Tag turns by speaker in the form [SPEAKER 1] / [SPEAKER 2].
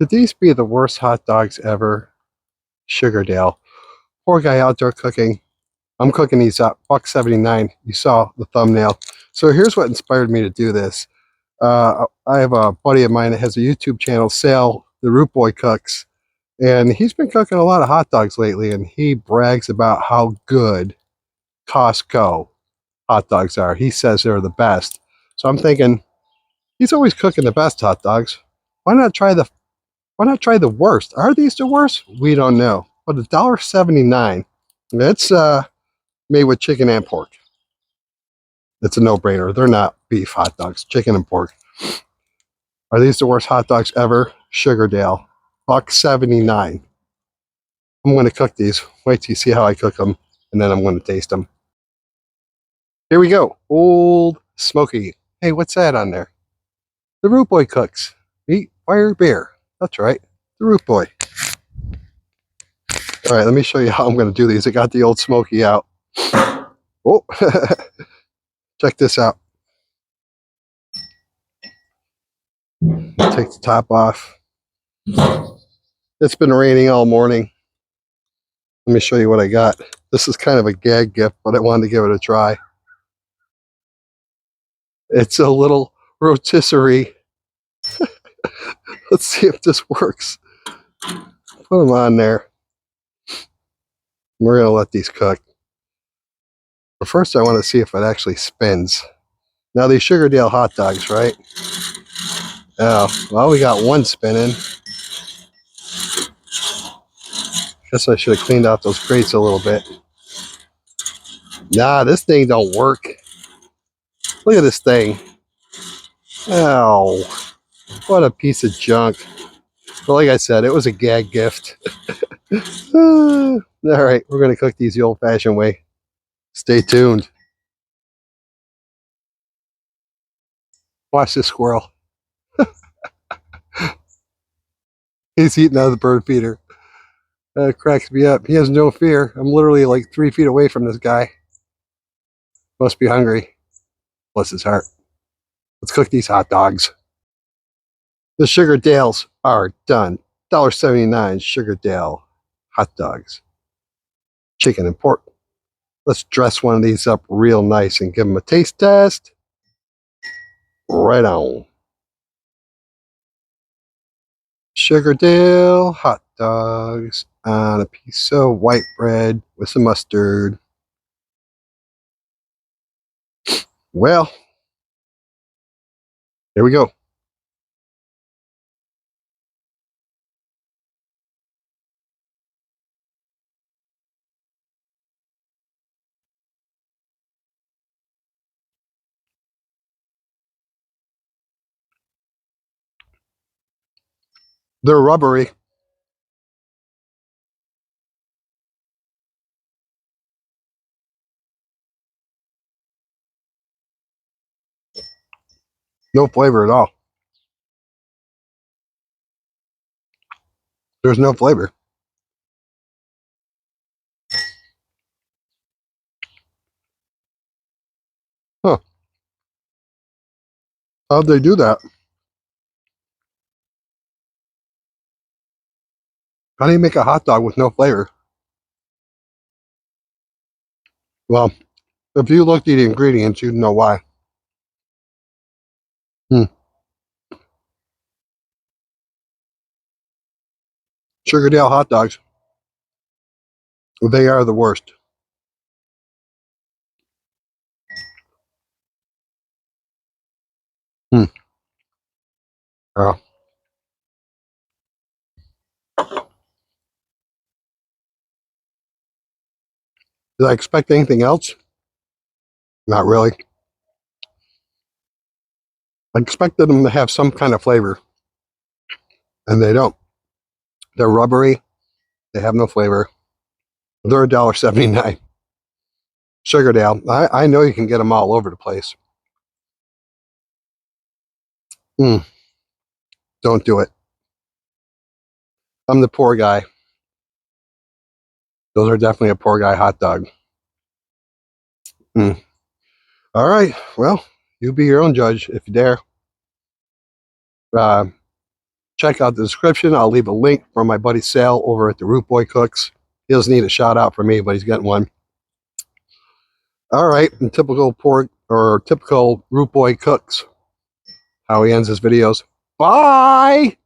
[SPEAKER 1] Could these be the worst hot dogs ever? Sugardale. Poor guy out there cooking. I'm cooking these up. $1.79. You saw the thumbnail. So here's what inspired me to do this. I have a buddy of mine that has a YouTube channel, Sal, the Root Boy Cooks. And he's been cooking a lot of hot dogs lately, and he brags about how good Costco hot dogs are. He says they're the best. So I'm thinking, he's always cooking the best hot dogs. Why not try the worst? Are these the worst? We don't know. But $1.79. It's made with chicken and pork. It's a no-brainer. They're not beef hot dogs, chicken and pork. Are these the worst hot dogs ever? Sugardale. $1.79. I'm going to cook these. Wait till you see how I cook them, and then I'm going to taste them. Here we go. Old Smoky. Hey, what's that on there? The Root Boy Cooks. Meat, fire, beer. That's right. The Root Boy. All right, let me show you how I'm going to do these. I got the Old Smoky out. Oh, check this out. Take the top off. It's been raining all morning. Let me show you what I got. This is kind of a gag gift, but I wanted to give it a try. It's a little rotisserie. Let's see if this works. Put them on there. We're going to let these cook. But first I want to see if it actually spins. Now these Sugardale hot dogs, right? Oh, well, we got one spinning. Guess I should have cleaned out those crates a little bit. Nah, this thing don't work. Look at this thing. Oh, what a piece of junk. But like I said, it was a gag gift. All right, we're going to cook these the old-fashioned way. Stay tuned. Watch this squirrel. He's eating out of the bird feeder. That cracks me up. He has no fear. I'm literally like 3 feet away from this guy. Must be hungry. Bless his heart. Let's cook these hot dogs. The Sugardales are done. $1.79 Sugardale hot dogs. Chicken and pork. Let's dress one of these up real nice and give them a taste test. Right on. Sugardale hot dogs on a piece of white bread with some mustard. Well, here we go. They're rubbery. No flavor at all. There's no flavor. Huh. How'd they do that? How do you make a hot dog with no flavor? Well, if you looked at the ingredients, you'd know why. Sugardale hot dogs. They are the worst. Uh, did I expect anything else? Not really. I expected them to have some kind of flavor, and they don't. They're rubbery. They have no flavor. They're $1.79. Sugardale. I know you can get them all over the place. Don't do it. I'm the poor guy. Those are definitely a poor guy hot dog. All right. Well, you be your own judge if you dare. Uh, Check out the description. I'll leave a link from my buddy Sal over at the Root Boy Cooks. He doesn't need a shout out from me, but he's getting one. All right, and typical pork or typical Root Boy Cooks, how he ends his videos. Bye!